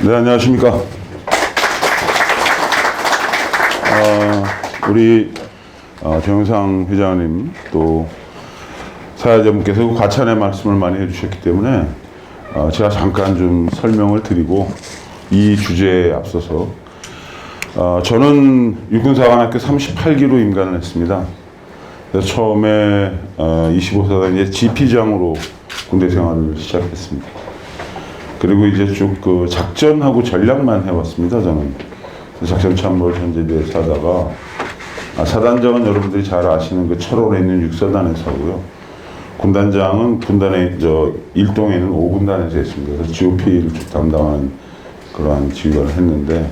네, 안녕하십니까. 우리 정영상 회장님 또 사회자분께서 과찬의 말씀을 많이 해주셨기 때문에 제가 잠깐 좀 설명을 드리고 이 주제에 앞서서 저는 육군사관학교 38기로 임관을 했습니다. 그래서 처음에 25사단 이제 GP장으로 군대 생활을 시작했습니다. 그리고 이제 쭉 그 작전하고 전략만 해왔습니다, 저는. 작전참모를 현재대에서 하다가, 사단장은 여러분들이 잘 아시는 그 철원에 있는 육사단에서 하고요. 군단장은 군단의 일동에 있는 5군단에서 했습니다. 그래서 GOP를 쭉 담당하는 그러한 지휘관을 했는데,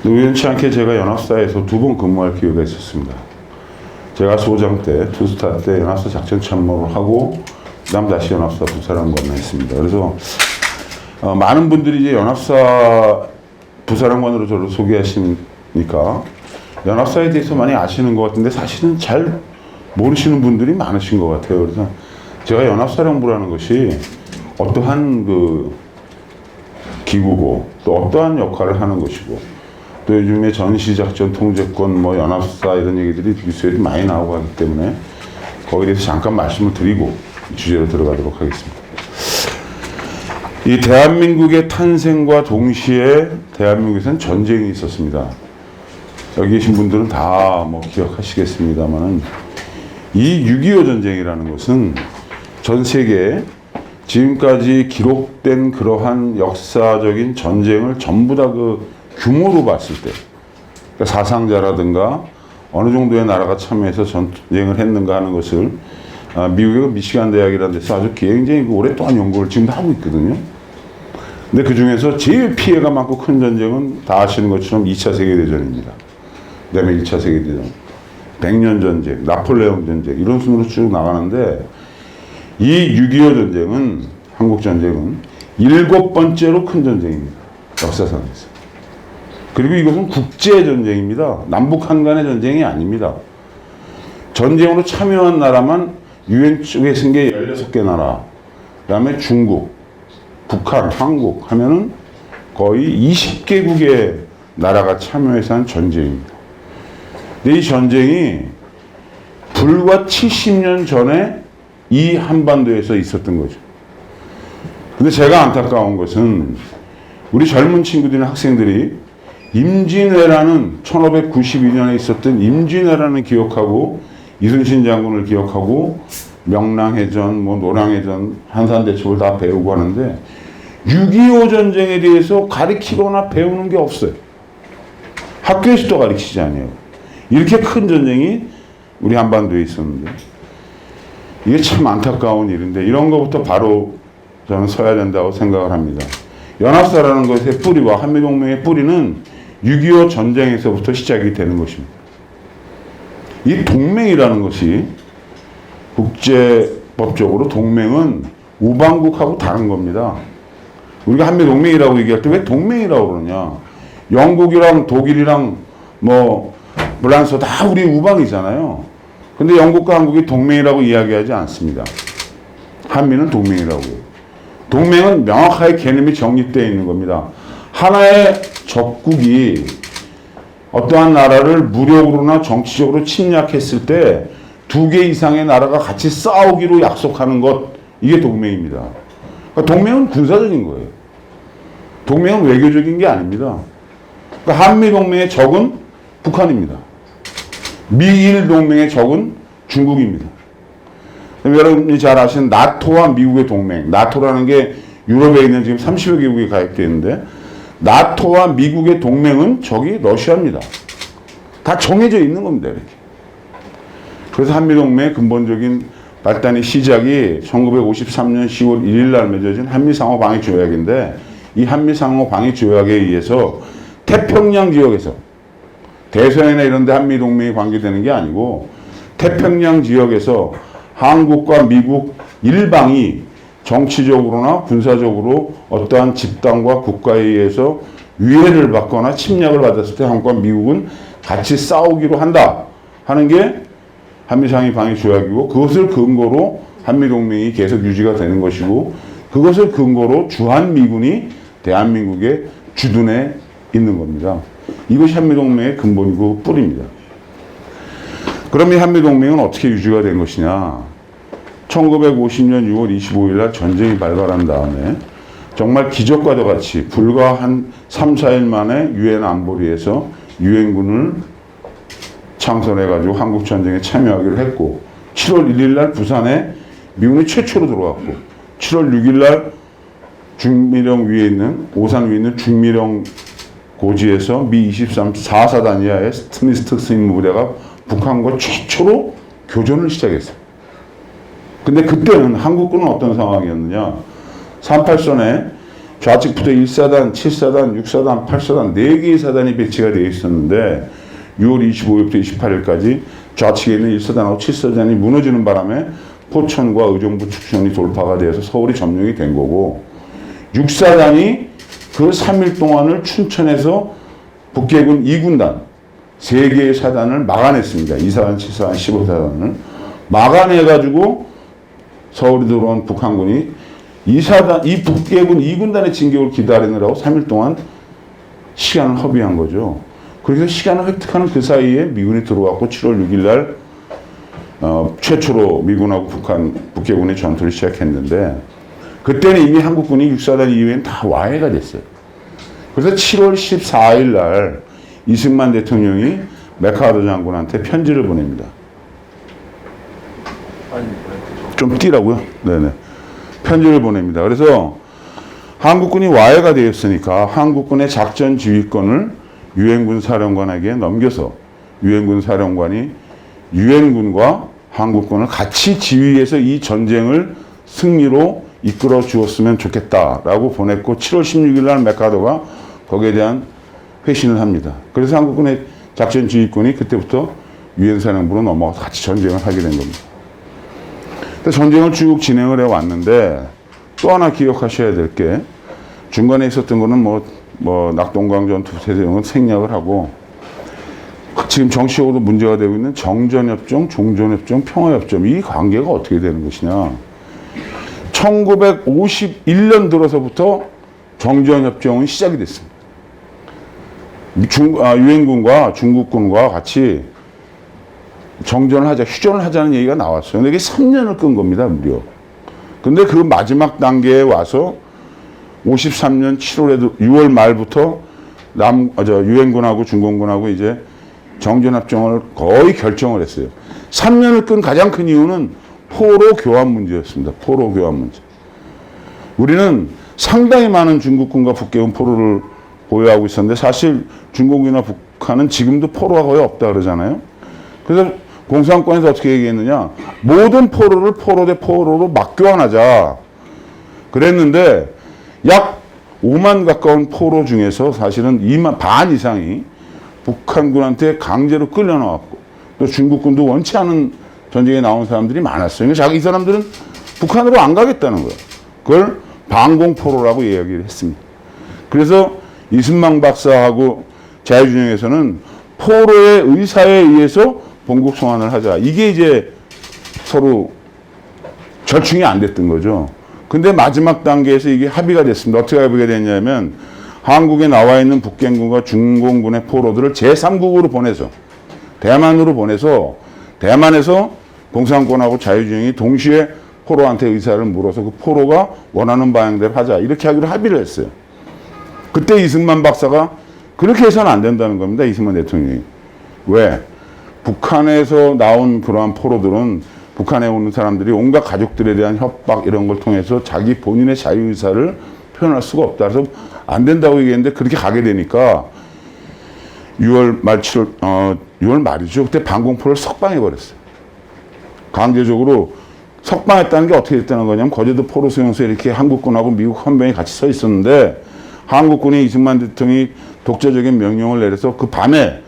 우연치 않게 제가 연합사에서 2번 근무할 기회가 있었습니다. 제가 소장 때, 투스타 때 연합사 작전참모를 하고, 그 다음 다시 연합사 부사령관을 했습니다. 그래서 많은 분들이 이제 연합사 부사령관으로 저를 소개하시니까 연합사에 대해서 많이 아시는 것 같은데 사실은 잘 모르시는 분들이 많으신 것 같아요. 그래서 제가 연합사령부라는 것이 어떠한 그 기구고 또 어떠한 역할을 하는 것이고 또 요즘에 전시작전 통제권 뭐 연합사 이런 얘기들이 뉴스에 많이 나오고 하기 때문에 거기에 대해서 잠깐 말씀을 드리고 주제로 들어가도록 하겠습니다. 이 대한민국의 탄생과 동시에 대한민국에서는 전쟁이 있었습니다. 여기 계신 분들은 다 뭐 기억하시겠습니다만은 이 6.25 전쟁이라는 것은 전 세계에 지금까지 기록된 그러한 역사적인 전쟁을 전부 다 그 규모로 봤을 때, 그러니까 사상자라든가 어느 정도의 나라가 참여해서 전쟁을 했는가 하는 것을 미국의 미시간 대학이라는 데서 아주 굉장히 오랫동안 연구를 지금 하고 있거든요. 근데 그 중에서 제일 피해가 많고 큰 전쟁은 다 아시는 것처럼 2차 세계대전입니다. 그 다음에 1차 세계대전, 100년 전쟁, 나폴레옹 전쟁, 이런 순으로 쭉 나가는데 이 6.25 전쟁은, 한국 전쟁은 7번째로 큰 전쟁입니다. 역사상에서. 그리고 이것은 국제전쟁입니다. 남북한 간의 전쟁이 아닙니다. 전쟁으로 참여한 나라만 UN 쪽에 쓴 게 16개 나라, 그 다음에 중국, 북한, 한국 하면은 거의 20개국의 나라가 참여해서 한 전쟁입니다. 근데 이 전쟁이 불과 70년 전에 이 한반도에서 있었던 거죠. 근데 제가 안타까운 것은 우리 젊은 친구들이나 학생들이 임진왜란은 1592년에 있었던 임진왜란을 기억하고 이순신 장군을 기억하고 명랑해전, 뭐 노량해전, 한산대첩을 다 배우고 하는데 6.25 전쟁에 대해서 가르치거나 배우는 게 없어요. 학교에서도 가르치지 않아요. 이렇게 큰 전쟁이 우리 한반도에 있었는데 이게 참 안타까운 일인데 이런 것부터 바로 저는 서야 된다고 생각을 합니다. 연합사라는 것의 뿌리와 한미동맹의 뿌리는 6.25 전쟁에서부터 시작이 되는 것입니다. 이 동맹이라는 것이 국제법적으로 동맹은 우방국하고 다른 겁니다. 우리가 한미동맹이라고 얘기할 때 왜 동맹이라고 그러냐. 영국이랑 독일이랑 뭐 프랑스 다 우리 우방이잖아요. 근데 영국과 한국이 동맹이라고 이야기하지 않습니다. 한미는 동맹이라고 해요. 동맹은 명확하게 개념이 정립되어 있는 겁니다. 하나의 적국이 어떠한 나라를 무력으로나 정치적으로 침략했을 때 2개 이상의 나라가 같이 싸우기로 약속하는 것, 이게 동맹입니다. 그러니까 동맹은 군사적인 거예요. 동맹은 외교적인 게 아닙니다. 그러니까 한미동맹의 적은 북한입니다. 미일 동맹의 적은 중국입니다. 여러분이 잘 아시는 나토와 미국의 동맹, 나토라는 게 유럽에 있는 지금 30여 개국이 가입되어 있는데 나토와 미국의 동맹은 적이 러시아입니다. 다 정해져 있는 겁니다. 이렇게. 그래서 한미동맹의 근본적인 발단의 시작이 1953년 10월 1일 날 맺어진 한미상호방위조약인데 이 한미상호방위조약에 의해서 태평양 지역에서 대서양이나 이런 데 한미동맹이 관계되는 게 아니고 태평양 지역에서 한국과 미국 일방이 정치적으로나 군사적으로 어떠한 집단과 국가에 의해서 위해를 받거나 침략을 받았을 때 한국과 미국은 같이 싸우기로 한다 하는 게 한미상호방위조약이고 그것을 근거로 한미동맹이 계속 유지가 되는 것이고 그것을 근거로 주한미군이 대한민국의 주둔에 있는 겁니다. 이것이 한미동맹의 근본이고 뿌리입니다. 그럼 이 한미동맹은 어떻게 유지가 된 것이냐? 1950년 6월 25일 날 전쟁이 발발한 다음에 정말 기적과도 같이 불과 한 3, 4일 만에 유엔 안보리에서 유엔군을 창설해가지고 한국전쟁에 참여하기로 했고 7월 1일 날 부산에 미군이 최초로 들어왔고 7월 6일 날 중미령 위에 있는 오산 위에 있는 중미령 고지에서 미 24사단 이하의 스미스 특수임무부대가 북한과 최초로 교전을 시작했어요. 근데 그때는 한국군은 어떤 상황이었느냐? 38선에 좌측부터 1사단, 7사단, 6사단, 8사단 4개의 사단이 배치가 되어 있었는데 6월 25일부터 28일까지 좌측에 있는 1사단하고 7사단이 무너지는 바람에 포천과 의정부 축선이 돌파가 되어서 서울이 점령이 된 거고 6사단이 그 3일 동안을 춘천에서 북해군 2군단 3개의 사단을 막아냈습니다. 2사단, 7사단, 15사단을 막아내가지고 서울에 들어온 북한군이 이 북해군 2군단의 진격을 기다리느라고 3일 동안 시간을 허비한 거죠. 그래서 시간을 획득하는 그 사이에 미군이 들어왔고 7월 6일 날 최초로 미군하고 북해군이 전투를 시작했는데 그때는 이미 한국군이 6사단 이후에는 다 와해가 됐어요. 그래서 7월 14일 날 이승만 대통령이 맥카더 장군한테 편지를 보냅니다. 좀 띄라고요? 네네. 편지를 보냅니다. 그래서 한국군이 와해가 되었으니까 한국군의 작전 지휘권을 유엔군 사령관에게 넘겨서 유엔군 사령관이 유엔군과 한국군을 같이 지휘해서 이 전쟁을 승리로 이끌어 주었으면 좋겠다라고 보냈고 7월 16일 날 맥카더가 거기에 대한 회신을 합니다. 그래서 한국군의 작전 지휘권이 그때부터 유엔 사령부로 넘어가서 같이 전쟁을 하게 된 겁니다. 전쟁을 쭉 진행을 해왔는데 또 하나 기억하셔야 될 게 중간에 있었던 거는 낙동강 전투 세대용은 생략을 하고 지금 정치적으로 문제가 되고 있는 정전협정, 종전협정, 평화협정 이 관계가 어떻게 되는 것이냐. 1951년 들어서부터 정전협정은 시작이 됐습니다. 유엔군과 중국군과 같이 정전을 하자, 휴전을 하자는 얘기가 나왔어요. 근데 이게 3년을 끈 겁니다, 무려. 근데 그 마지막 단계에 와서 53년 6월 말부터 유엔군하고 중공군하고 이제 정전협정을 거의 결정을 했어요. 3년을 끈 가장 큰 이유는 포로 교환 문제였습니다. 포로 교환 문제. 우리는 상당히 많은 중국군과 북해군 포로를 보유하고 있었는데 사실 중국이나 북한은 지금도 포로가 거의 없다 그러잖아요. 그래서 공산권에서 어떻게 얘기했느냐. 모든 포로를 포로 대 포로로 맞교환하자. 그랬는데 약 5만 가까운 포로 중에서 사실은 2만 반 이상이 북한군한테 강제로 끌려나왔고 또 중국군도 원치 않은 전쟁에 나온 사람들이 많았어요. 그러니까 이 사람들은 북한으로 안 가겠다는 거예요. 그걸 방공포로라고 이야기를 했습니다. 그래서 이승만 박사하고 자유진영에서는 포로의 의사에 의해서 본국 송환을 하자. 이게 이제 서로 절충이 안 됐던 거죠. 근데 마지막 단계에서 이게 합의가 됐습니다. 어떻게 합의가 됐냐면 한국에 나와 있는 북경군과 중공군의 포로들을 제3국으로 보내서 대만으로 보내서 대만에서 공산권하고 자유진영이 동시에 포로한테 의사를 물어서 그 포로가 원하는 방향대로 하자. 이렇게 하기로 합의를 했어요. 그때 이승만 박사가 그렇게 해서는 안 된다는 겁니다. 이승만 대통령이. 왜? 북한에서 나온 그러한 포로들은 북한에 오는 사람들이 온갖 가족들에 대한 협박 이런 걸 통해서 자기 본인의 자유의사를 표현할 수가 없다. 그래서 안 된다고 얘기했는데 그렇게 가게 되니까 6월 말이죠. 그때 방공포를 석방해버렸어요. 강제적으로 석방했다는 게 어떻게 됐다는 거냐면 거제도 포로 수용소에 이렇게 한국군하고 미국 헌병이 같이 서 있었는데 한국군이 이승만 대통령이 독자적인 명령을 내려서 그 밤에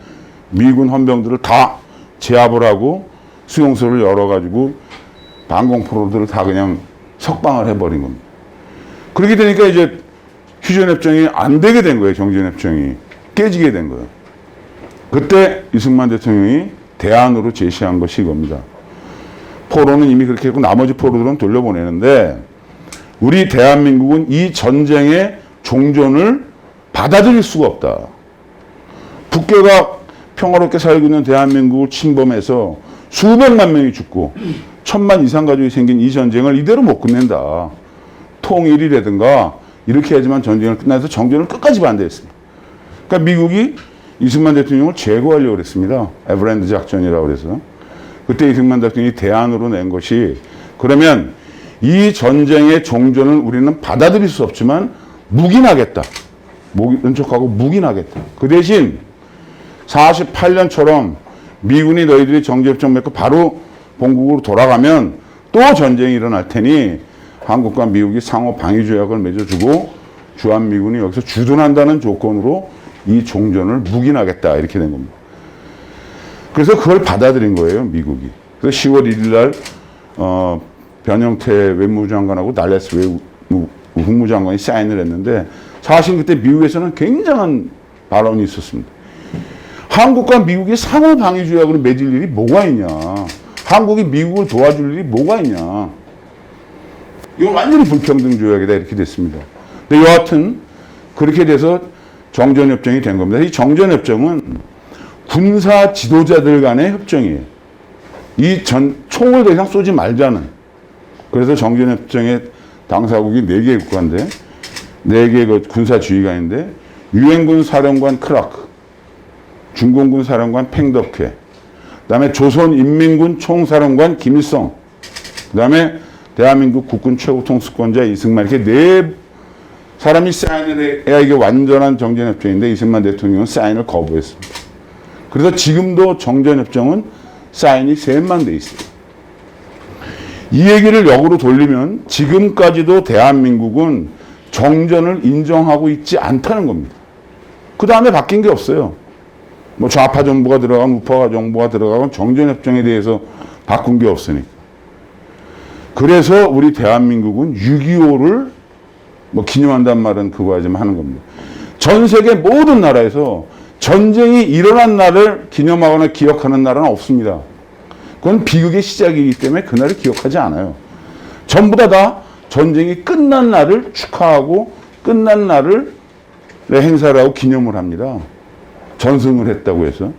미군 헌병들을 다 제압을 하고 수용소를 열어가지고 방공포로들을 다 그냥 석방을 해버린 겁니다. 그렇게 되니까 이제 휴전협정이 안 되게 된 거예요. 정전협정이 깨지게 된 거예요. 그때 이승만 대통령이 대안으로 제시한 것이 이겁니다. 포로는 이미 그렇게 했고 나머지 포로들은 돌려보내는데 우리 대한민국은 이 전쟁의 종전을 받아들일 수가 없다. 북괴가 평화롭게 살고 있는 대한민국을 침범해서 수백만 명이 죽고 1000만 이상 가족이 생긴 이 전쟁을 이대로 못 끝낸다. 통일이라든가 이렇게 해야지만 전쟁을 끝나서 정전을 끝까지 반대했습니다. 그러니까 미국이 이승만 대통령을 제거하려고 그랬습니다. 에버랜드 작전이라고 그래서. 그때 이승만 대통령이 대안으로 낸 것이 그러면 이 전쟁의 종전을 우리는 받아들일 수 없지만 묵인하겠다. 은촉하고 묵인하겠다. 그 대신 48년처럼 미군이 너희들이 정제협정 맺고 바로 본국으로 돌아가면 또 전쟁이 일어날 테니 한국과 미국이 상호 방위조약을 맺어주고 주한미군이 여기서 주둔한다는 조건으로 이 종전을 묵인하겠다 이렇게 된 겁니다. 그래서 그걸 받아들인 거예요, 미국이. 그래서 10월 1일 날 변형태 외무장관하고 날레스 국무장관이 사인을 했는데 사실 그때 미국에서는 굉장한 발언이 있었습니다. 한국과 미국이 상호 방위조약으로 맺을 일이 뭐가 있냐. 한국이 미국을 도와줄 일이 뭐가 있냐. 이건 완전히 불평등 조약이다 이렇게 됐습니다. 근데 여하튼 그렇게 돼서 정전협정이 된 겁니다. 이 정전협정은 군사 지도자들 간의 협정이에요. 이 총을 더 이상 쏘지 말자는. 그래서 정전협정의 당사국이 4개 국가인데 4개 그 군사 지휘관인데 유엔군 사령관 크라크, 중공군 사령관 팽덕회, 그다음에 조선인민군 총사령관 김일성, 그다음에 대한민국 국군 최고 통수권자 이승만 이렇게 4 사람이 사인을 해야 이게 완전한 정전협정인데 이승만 대통령은 사인을 거부했습니다. 그래서 지금도 정전협정은 사인이 3만 돼 있어요. 이 얘기를 역으로 돌리면 지금까지도 대한민국은 정전을 인정하고 있지 않다는 겁니다. 그 다음에 바뀐 게 없어요. 뭐 좌파 정부가 들어가고 우파 정부가 들어가고 정전협정에 대해서 바꾼 게 없으니까. 그래서 우리 대한민국은 6.25를 뭐 기념한다는 말은 그거 하지만 하는 겁니다. 전 세계 모든 나라에서 전쟁이 일어난 날을 기념하거나 기억하는 나라는 없습니다. 그건 비극의 시작이기 때문에 그날을 기억하지 않아요. 전부 다 전쟁이 끝난 날을 축하하고 끝난 날을 행사를 하고 기념을 합니다. 전승을 했다고 해서.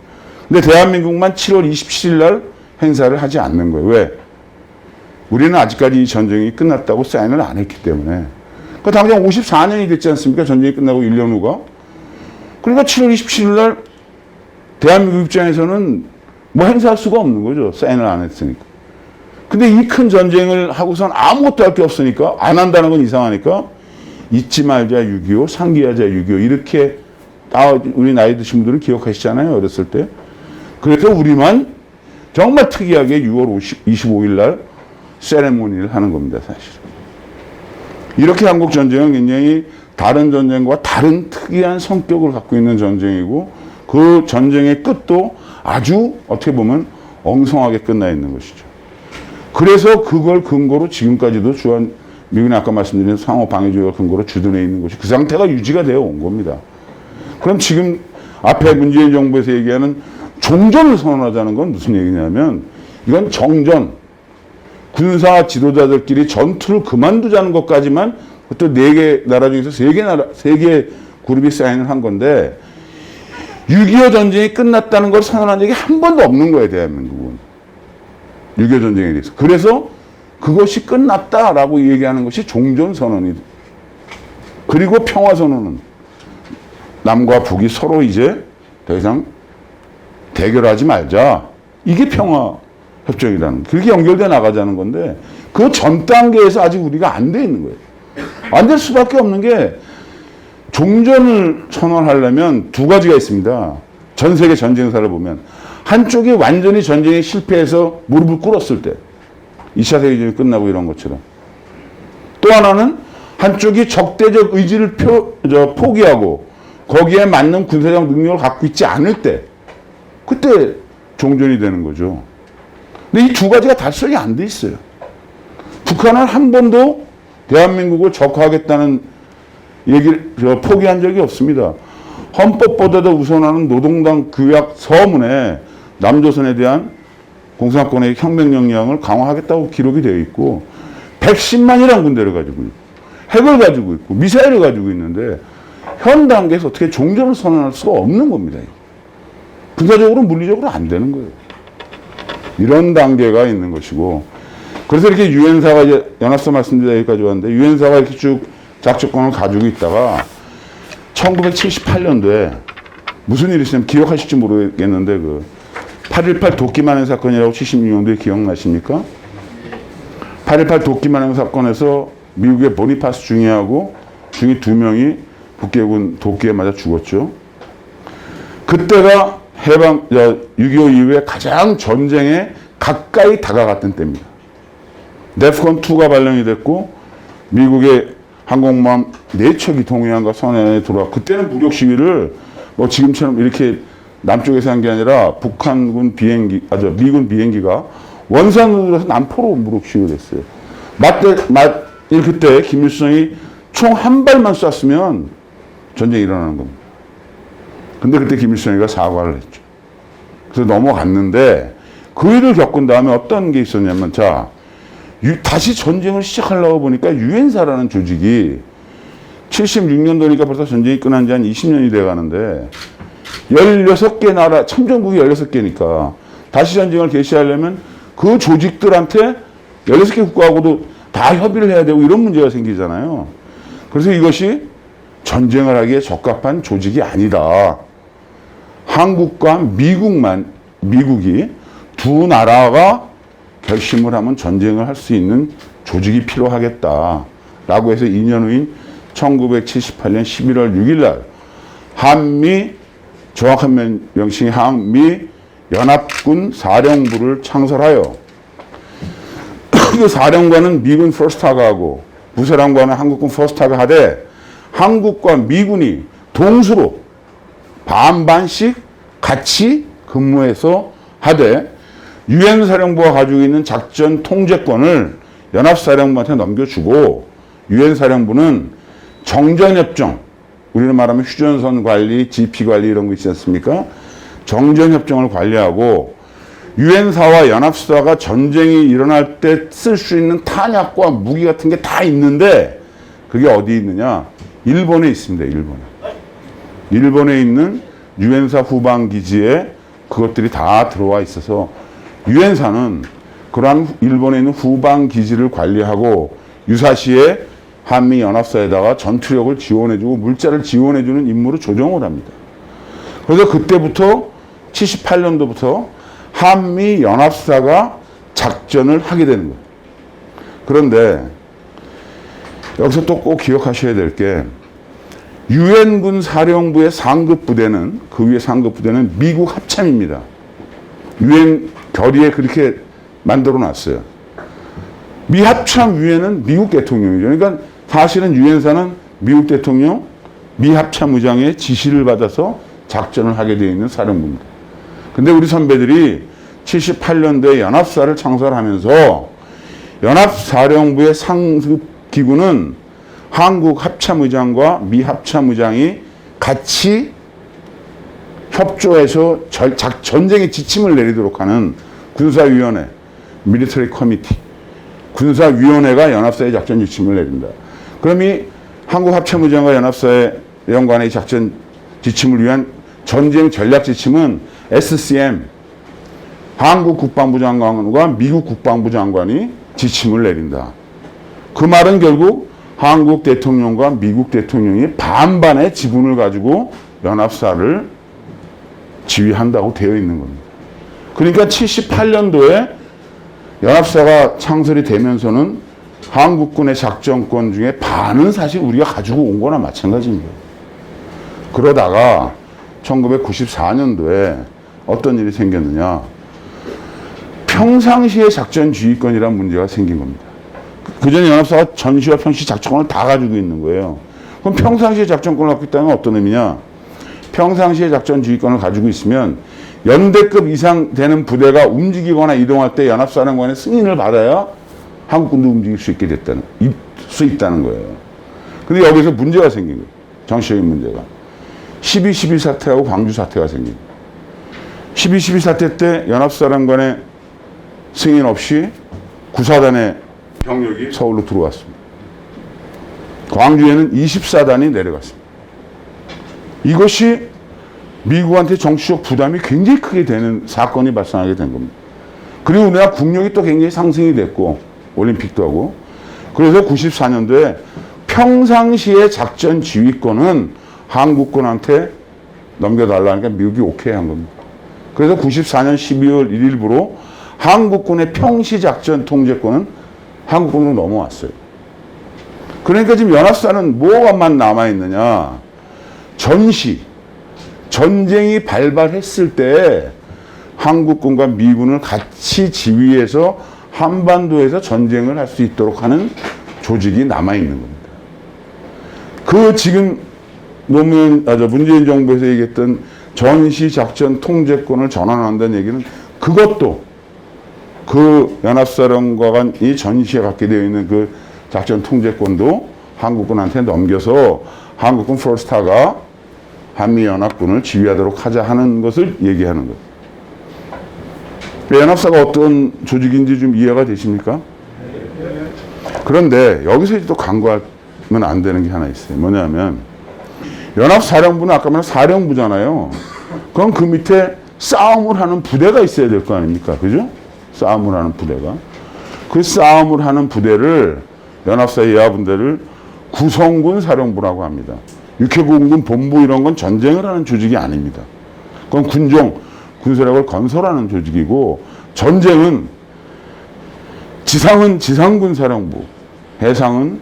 근데 대한민국만 7월 27일 날 행사를 하지 않는 거예요. 왜? 우리는 아직까지 이 전쟁이 끝났다고 사인을 안 했기 때문에. 그러니까 당장 54년이 됐지 않습니까? 전쟁이 끝나고 1년 후가. 그러니까 7월 27일 날 대한민국 입장에서는 뭐 행사할 수가 없는 거죠. 사인을 안 했으니까. 근데 이 큰 전쟁을 하고선 아무것도 할 게 없으니까 안 한다는 건 이상하니까 잊지 말자 6.25, 상기하자 6.25 이렇게 우리 나이 드신 분들은 기억하시잖아요. 어렸을 때. 그래서 우리만 정말 특이하게 6월 25일 날 세레모니를 하는 겁니다. 사실은. 이렇게 한국 전쟁은 굉장히 다른 전쟁과 다른 특이한 성격을 갖고 있는 전쟁이고 그 전쟁의 끝도 아주 어떻게 보면 엉성하게 끝나 있는 것이죠. 그래서 그걸 근거로 지금까지도 미군이 아까 말씀드린 상호 방위조약을 근거로 주둔해 있는 것이 그 상태가 유지가 되어 온 겁니다. 그럼 지금 앞에 문재인 정부에서 얘기하는 종전을 선언하자는 건 무슨 얘기냐면 이건 정전, 군사 지도자들끼리 전투를 그만두자는 것까지만 또 4개 나라 중에서 3개 그룹이 사인을 한 건데 6.25 전쟁이 끝났다는 걸 선언한 적이 한 번도 없는 거예요, 대한민국은. 6.25 전쟁에 대해서. 그래서 그것이 끝났다라고 얘기하는 것이 종전선언이다. 그리고 평화선언은 남과 북이 서로 이제 더 이상 대결하지 말자. 이게 평화협정이라는, 그렇게 연결돼 나가자는 건데 그 전 단계에서 아직 우리가 안 돼 있는 거예요. 안 될 수밖에 없는 게 종전을 선언하려면 2가지가 있습니다. 전 세계 전쟁사를 보면 한쪽이 완전히 전쟁에 실패해서 무릎을 꿇었을 때 2차 세계대전이 끝나고 이런 것처럼 또 하나는 한쪽이 적대적 의지를 포기하고 거기에 맞는 군사적 능력을 갖고 있지 않을 때 그때 종전이 되는 거죠. 근데 이 2가지가 달성이 안 돼 있어요. 북한은 한 번도 대한민국을 적화하겠다는 얘기를 포기한 적이 없습니다. 헌법보다도 우선하는 노동당 규약 서문에 남조선에 대한 공산권의 혁명 역량을 강화하겠다고 기록이 되어 있고 110만이라는 군대를 가지고 핵을 가지고 있고 미사일을 가지고 있는데 현 단계에서 어떻게 종전을 선언할 수가 없는 겁니다. 군사적으로 물리적으로 안 되는 거예요. 이런 단계가 있는 것이고 그래서 이렇게 유엔사가 이제 연합사 말씀드려 여기까지 왔는데 유엔사가 이렇게 쭉 작전권을 가지고 있다가 1978년도에 무슨 일이 있으면 기억하실지 모르겠는데 그 8.18 도끼 만행 사건이라고 76년도에 기억나십니까? 8.18 도끼 만행 사건에서 미국의 보니파스 중위하고 중위 2명이 북괴군 도끼에 맞아 죽었죠. 그때가 6.25 이후에 가장 전쟁에 가까이 다가갔던 때입니다. 데프콘2가 발령이 됐고 미국의 항공모함 4척이 동해안과 서해안에 들어와 그때는 무력 시위를 뭐 지금처럼 이렇게 남쪽에서 한 게 아니라 북한군 비행기, 미군 비행기가 원산으로 들어서 남포로 무력 시위를 했어요. 그때 김일성이 총 한 발만 쐈으면 전쟁이 일어나는 겁니다. 근데 그때 김일성이가 사과를 했죠. 그래서 넘어갔는데 그 일을 겪은 다음에 어떤 게 있었냐면 자, 다시 전쟁을 시작하려고 보니까 유엔사라는 조직이 76년도니까 벌써 전쟁이 끝난 지 한 20년이 돼 가는데 16개 나라, 참전국이 16개니까 다시 전쟁을 개시하려면 그 조직들한테 16개 국가하고도 다 협의를 해야 되고 이런 문제가 생기잖아요. 그래서 이것이 전쟁을 하기에 적합한 조직이 아니다. 한국과 미국이 두 나라가 결심을 하면 전쟁을 할 수 있는 조직이 필요하겠다. 라고 해서 2년 후인 1978년 11월 6일 날 한미, 정확한 명칭이 한미 연합군 사령부를 창설하여 그 사령관은 미군 퍼스트타가 하고 부사령관은 한국군 퍼스트타가 하되 한국과 미군이 동수로 반반씩 같이 근무해서 하되 유엔 사령부가 가지고 있는 작전 통제권을 연합사령부한테 넘겨주고 유엔 사령부는 정전협정, 우리는 말하면 휴전선 관리, GP 관리 이런 거 있지 않습니까? 정전협정을 관리하고 유엔사와 연합사가 전쟁이 일어날 때 쓸 수 있는 탄약과 무기 같은 게 다 있는데 그게 어디 있느냐? 일본에 있습니다. 일본에 있는 유엔사 후방기지에 그것들이 다 들어와 있어서 유엔사는 그러한 일본에 있는 후방기지를 관리하고 유사시에 한미연합사에다가 전투력을 지원해주고 물자를 지원해주는 임무를 조정을 합니다. 그래서 그때부터 78년도부터 한미연합사가 작전을 하게 되는 거예요. 그런데 여기서 또 꼭 기억하셔야 될 게 유엔군 사령부의 상급 부대는 그 위에 상급 부대는 미국 합참입니다. 유엔 결의에 그렇게 만들어 놨어요. 미 합참 위에는 미국 대통령이죠. 그러니까 사실은 유엔사는 미국 대통령, 미 합참 의장의 지시를 받아서 작전을 하게 되어 있는 사령부입니다. 근데 우리 선배들이 78년도에 연합사를 창설하면서 연합사령부의 상급 기구는 한국 합참의장과 미 합참의장이 같이 협조해서 전쟁의 지침을 내리도록 하는 군사위원회, 밀리터리 커미티, 군사위원회가 연합사의 작전 지침을 내린다. 그럼 이 한국 합참의장과 연합사의 연관의 작전 지침을 위한 전쟁 전략 지침은 SCM, 한국 국방부 장관과 미국 국방부 장관이 지침을 내린다. 그 말은 결국 한국 대통령과 미국 대통령이 반반의 지분을 가지고 연합사를 지휘한다고 되어 있는 겁니다. 그러니까 78년도에 연합사가 창설이 되면서는 한국군의 작전권 중에 반은 사실 우리가 가지고 온 거나 마찬가지입니다. 그러다가 1994년도에 어떤 일이 생겼느냐. 평상시의 작전 지휘권이라는 문제가 생긴 겁니다. 그전에 연합사가 전시와 평시 작전권을 다 가지고 있는 거예요. 그럼 평상시에 작전권을 갖고 있다는 건 어떤 의미냐? 평상시에 작전 지휘권을 가지고 있으면 연대급 이상 되는 부대가 움직이거나 이동할 때 연합사령관의 승인을 받아야 한국군도 움직일 수 있다는 거예요. 근데 여기서 문제가 생긴 거예요. 정치적인 문제가. 12.12 사태하고 광주 사태가 생긴 거예요. 12.12 사태 때 연합사령관의 승인 없이 구사단의 병력이 서울로 들어왔습니다. 광주에는 24단이 내려갔습니다. 이것이 미국한테 정치적 부담이 굉장히 크게 되는 사건이 발생하게 된 겁니다. 그리고 우리나라 국력이 또 굉장히 상승이 됐고, 올림픽도 하고, 그래서 94년도에 평상시의 작전 지휘권은 한국군한테 넘겨달라니까 미국이 오케이 한 겁니다. 그래서 94년 12월 1일부로 한국군의 평시 작전 통제권은 한국군으로 넘어왔어요. 그러니까 지금 연합사는 뭐가만 남아있느냐. 전쟁이 발발했을 때 한국군과 미군을 같이 지휘해서 한반도에서 전쟁을 할 수 있도록 하는 조직이 남아있는 겁니다. 그 지금 문재인 정부에서 얘기했던 전시작전 통제권을 전환한다는 얘기는 그것도 그 연합사령관이 전시에 갖게 되어 있는 그 작전 통제권도 한국군한테 넘겨서 한국군 포스타가 한미연합군을 지휘하도록 하자 하는 것을 얘기하는 것. 연합사가 어떤 조직인지 좀 이해가 되십니까? 그런데 여기서 또 간과하면 안 되는 게 하나 있어요. 뭐냐면 연합사령부는 아까 말한 사령부잖아요. 그럼 그 밑에 싸움을 하는 부대가 있어야 될 거 아닙니까? 그죠? 싸움을 하는 부대가. 그 싸움을 하는 부대를 연합사 예하분대를 구성군 사령부라고 합니다. 육해공군 본부 이런 건 전쟁을 하는 조직이 아닙니다. 그건 군사력을 건설하는 조직이고, 전쟁은 지상은 지상군 사령부, 해상은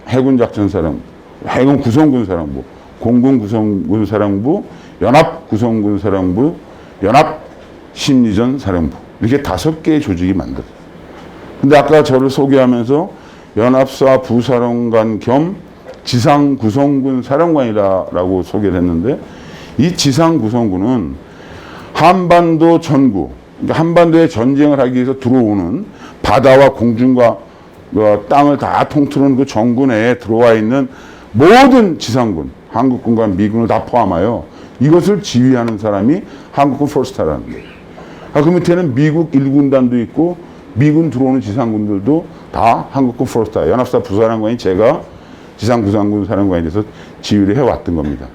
해군 작전 사령부, 해군 구성군 사령부, 공군 구성군 사령부, 연합 구성군 사령부, 연합 심리전 사령부, 이렇게 5개의 조직이 만들어요. 근데 아까 저를 소개하면서 연합사 부사령관 겸 지상 구성군 사령관이라고 소개를 했는데, 이 지상 구성군은 한반도 전구, 그러니까 한반도에 전쟁을 하기 위해서 들어오는 바다와 공중과 땅을 다 통틀은 그 전구 내에 들어와 있는 모든 지상군, 한국군과 미군을 다 포함하여 이것을 지휘하는 사람이 한국군 포스타라는 거예요. 그 밑에는 미국 1군단도 있고 미군 들어오는 지상군들도 다 한국군 포스타, 연합사 부사령관인 제가 지상구상군 사령관에 대해서 지휘를 해왔던 겁니다.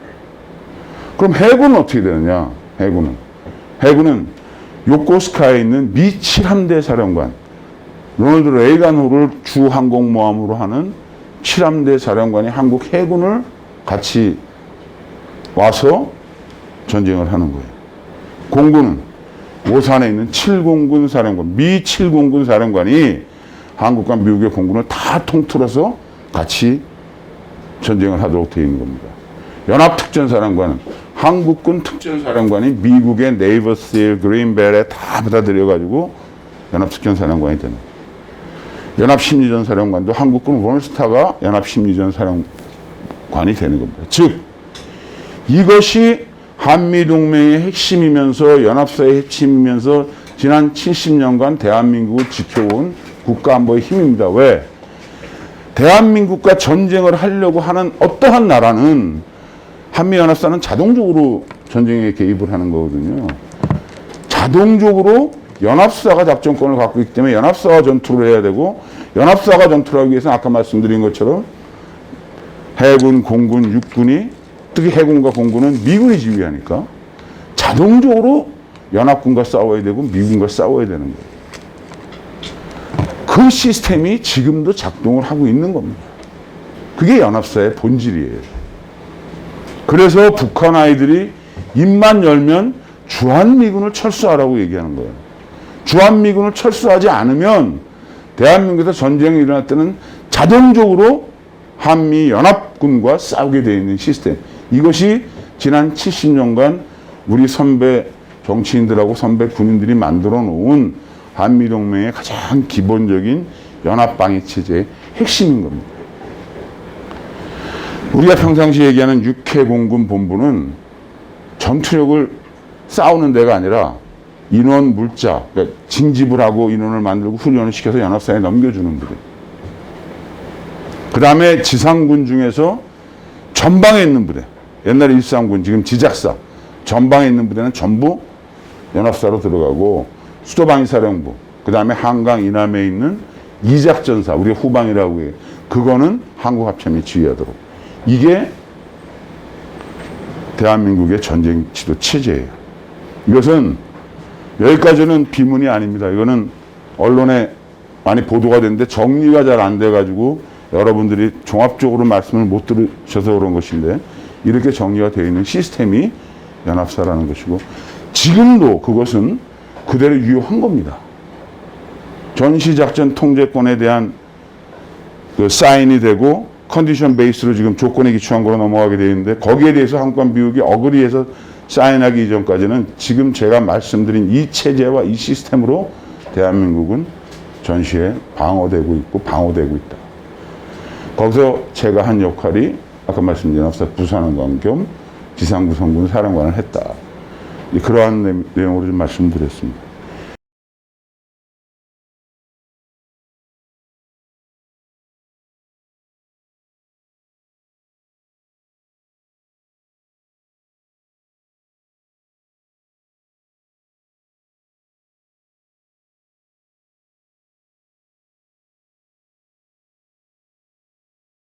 그럼 해군은 어떻게 되느냐? 해군은 요코스카에 있는 미 7함대 사령관, 로널드 레이간호를 주 항공모함으로 하는 7함대 사령관이 한국 해군을 같이 와서 전쟁을 하는 거예요. 공군은 오산에 있는 7공군 사령관, 미 7공군 사령관이 한국과 미국의 공군을 다 통틀어서 같이 전쟁을 하도록 되어 있는 겁니다. 연합특전사령관은 한국군 특전사령관이 미국의 네이버스일 그린벨에 다 받아들여가지고 연합특전사령관이 되는 거예요. 연합심리전사령관도 한국군 원스타가 연합심리전사령관이 되는 겁니다. 즉 이것이 한미동맹의 핵심이면서 연합사의 핵심이면서 지난 70년간 대한민국을 지켜온 국가안보의 힘입니다. 왜? 대한민국과 전쟁을 하려고 하는 어떠한 나라는 한미연합사는 자동적으로 전쟁에 개입을 하는 거거든요. 자동적으로 연합사가 작전권을 갖고 있기 때문에 연합사와 전투를 해야 되고, 연합사가 전투를 하기 위해서는 아까 말씀드린 것처럼 해군, 공군, 육군이, 특히 해군과 공군은 미군이 지휘하니까 자동적으로 연합군과 싸워야 되고 미군과 싸워야 되는 거예요. 그 시스템이 지금도 작동을 하고 있는 겁니다. 그게 연합사의 본질이에요. 그래서 북한 아이들이 입만 열면 주한미군을 철수하라고 얘기하는 거예요. 주한미군을 철수하지 않으면 대한민국에서 전쟁이 일어날 때는 자동적으로 한미연합군과 싸우게 되어 있는 시스템. 이것이 지난 70년간 우리 선배 정치인들하고 선배 군인들이 만들어 놓은 한미동맹의 가장 기본적인 연합방위체제의 핵심인 겁니다. 우리가 평상시 얘기하는 육해공군 본부는 전투력을 싸우는 데가 아니라 인원 물자, 그러니까 징집을 하고 인원을 만들고 훈련을 시켜서 연합사에 넘겨주는 부대. 그 다음에 지상군 중에서 전방에 있는 부대, 옛날에 일상군, 지금 지작사, 전방에 있는 부대는 전부 연합사로 들어가고, 수도방위사령부, 그 다음에 한강 이남에 있는 이작전사, 우리가 후방이라고 해요. 그거는 한국합참이 지휘하도록. 이게 대한민국의 전쟁 지도 체제예요. 이것은 여기까지는 비문이 아닙니다. 이거는 언론에 많이 보도가 됐는데 정리가 잘 안 돼가지고 여러분들이 종합적으로 말씀을 못 들으셔서 그런 것인데, 이렇게 정리가 되어 있는 시스템이 연합사라는 것이고, 지금도 그것은 그대로 유효한 겁니다. 전시작전 통제권에 대한 그 사인이 되고 컨디션 베이스로 지금 조건에 기초한 거로 넘어가게 되어 있는데, 거기에 대해서 한국관 비극이 어그리해서 사인하기 이전까지는 지금 제가 말씀드린 이 체제와 이 시스템으로 대한민국은 전시에 방어되고 있고 방어되고 있다. 거기서 제가 한 역할이 아까 말씀드린 연합사 부사관관 겸 지상구성군 사령관을 했다. 그러한 내용으로 좀 말씀드렸습니다.